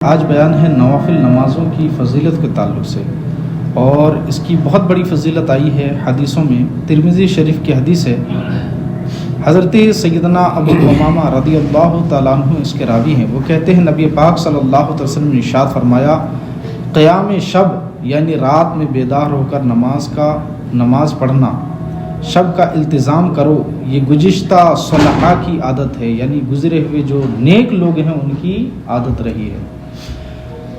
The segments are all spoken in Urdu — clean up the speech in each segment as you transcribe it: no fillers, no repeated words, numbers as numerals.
آج بیان ہے نوافل نمازوں کی فضیلت کے تعلق سے، اور اس کی بہت بڑی فضیلت آئی ہے حدیثوں میں۔ ترمذی شریف کی حدیث ہے، حضرت سیدنا ابو امامہ رضی اللہ تعالیٰ عنہ اس کے راوی ہیں۔ وہ کہتے ہیں نبی پاک صلی اللہ علیہ وسلم نے ارشاد فرمایا، قیام شب یعنی رات میں بیدار ہو کر نماز پڑھنا، شب کا التزام کرو، یہ گزشتہ صلحاء کی عادت ہے، یعنی گزرے ہوئے جو نیک لوگ ہیں ان کی عادت رہی ہے۔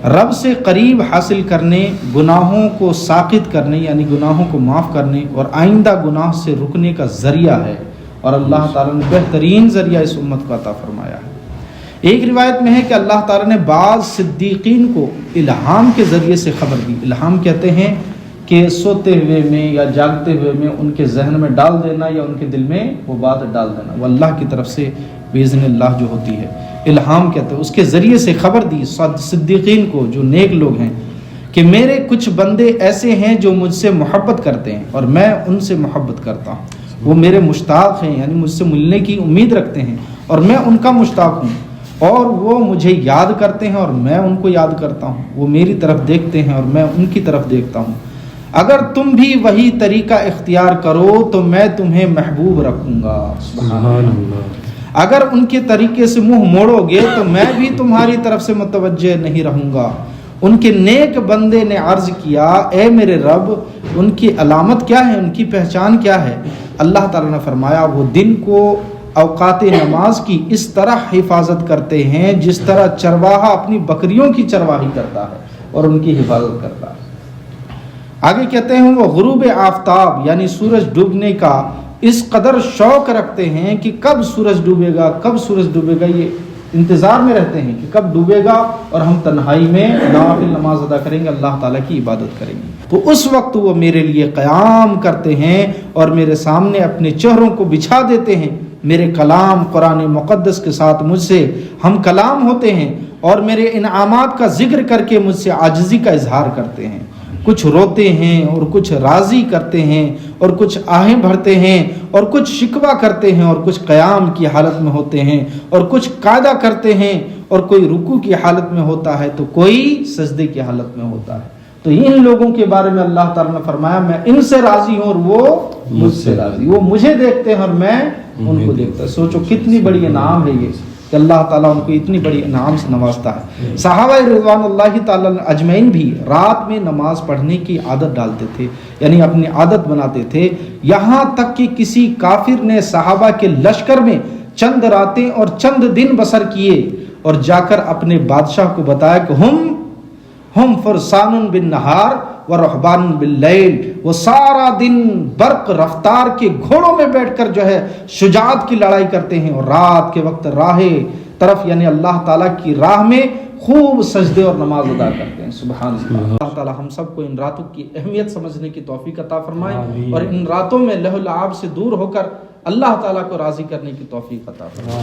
رب سے قریب حاصل کرنے، گناہوں کو ساقط کرنے یعنی گناہوں کو معاف کرنے اور آئندہ گناہ سے رکنے کا ذریعہ ہے، اور اللہ تعالیٰ نے بہترین ذریعہ اس امت کو عطا فرمایا ہے۔ ایک روایت میں ہے کہ اللہ تعالیٰ نے بعض صدیقین کو الہام کے ذریعے سے خبر دی۔ الہام کہتے ہیں کہ سوتے ہوئے میں یا جاگتے ہوئے میں ان کے ذہن میں ڈال دینا یا ان کے دل میں وہ بات ڈال دینا، وہ اللہ کی طرف سے باذن اللہ جو ہوتی ہے، الہام کہتے ہیں۔ اس کے ذریعے سے خبر دی صدیقین کو جو نیک لوگ ہیں کہ میرے کچھ بندے ایسے ہیں جو مجھ سے محبت کرتے ہیں اور میں ان سے محبت کرتا ہوں، وہ میرے مشتاق ہیں یعنی مجھ سے ملنے کی امید رکھتے ہیں اور میں ان کا مشتاق ہوں، اور وہ مجھے یاد کرتے ہیں اور میں ان کو یاد کرتا ہوں، وہ میری طرف دیکھتے ہیں اور میں ان کی طرف دیکھتا ہوں۔ اگر تم بھی وہی طریقہ اختیار کرو تو میں تمہیں محبوب رکھوں گا۔ سبحان اللہ۔ اگر ان کے طریقے سے منہ موڑو گے تو میں بھی تمہاری طرف سے متوجہ نہیں رہوں گا۔ ان کے نیک بندے نے عرض کیا، اے میرے رب، ان کی علامت کیا ہے، ان کی پہچان کیا ہے؟ اللہ تعالیٰ نے فرمایا، وہ دن کو اوقات نماز کی اس طرح حفاظت کرتے ہیں جس طرح چرواہا اپنی بکریوں کی چرواہی کرتا ہے اور ان کی حفاظت کرتا ہے۔ آگے کہتے ہیں، وہ غروب آفتاب یعنی سورج ڈوبنے کا اس قدر شوق رکھتے ہیں کہ کب سورج ڈوبے گا، کب سورج ڈوبے گا، یہ انتظار میں رہتے ہیں کہ کب ڈوبے گا اور ہم تنہائی میں نوافل نماز ادا کریں گے، اللہ تعالیٰ کی عبادت کریں گے۔ تو اس وقت وہ میرے لیے قیام کرتے ہیں اور میرے سامنے اپنے چہروں کو بچھا دیتے ہیں، میرے کلام قرآن مقدس کے ساتھ مجھ سے ہم کلام ہوتے ہیں اور میرے انعامات کا ذکر کر کے مجھ سے عاجزی کا اظہار کرتے ہیں۔ کچھ روتے ہیں اور کچھ راضی کرتے ہیں اور کچھ آہیں بھرتے ہیں اور کچھ شکوہ کرتے ہیں اور کچھ قیام کی حالت میں ہوتے ہیں اور کچھ قاعدہ کرتے ہیں، اور کوئی رکوع کی حالت میں ہوتا ہے تو کوئی سجدے کی حالت میں ہوتا ہے۔ تو ان لوگوں کے بارے میں اللہ تعالیٰ نے فرمایا، میں ان سے راضی ہوں اور وہ مجھ سے راضی، وہ مجھے دیکھتے ہیں اور میں ان کو دیکھتا ہوں۔ سوچو کتنی بڑی انعام ہے یہ کہ اللہ تعالیٰ ان کو اتنی بڑی انعام سے نوازتا ہے۔ صحابہ رضوان اللہ تعالیٰ اجمعین بھی رات میں نماز پڑھنے کی عادت ڈالتے تھے، یعنی اپنی عادت بناتے تھے، یہاں تک کہ کسی کافر نے صحابہ کے لشکر میں چند راتیں اور چند دن بسر کیے اور جا کر اپنے بادشاہ کو بتایا کہ ہم فرسان بالنہار و رہبان باللیل، وہ سارا دن برق رفتار کے گھوڑوں میں بیٹھ کر جو ہے شجاعت کی لڑائی کرتے ہیں، اور رات کے وقت راہ طرف یعنی اللہ تعالیٰ کی راہ میں خوب سجدے اور نماز ادا کرتے ہیں۔ سبحان اللہ۔ اللہ تعالیٰ ہم سب کو ان راتوں کی اہمیت سمجھنے کی توفیق عطا فرمائے اور ان راتوں میں لہو لعاب سے دور ہو کر اللہ تعالیٰ کو راضی کرنے کی توفیق عطا فرمائے۔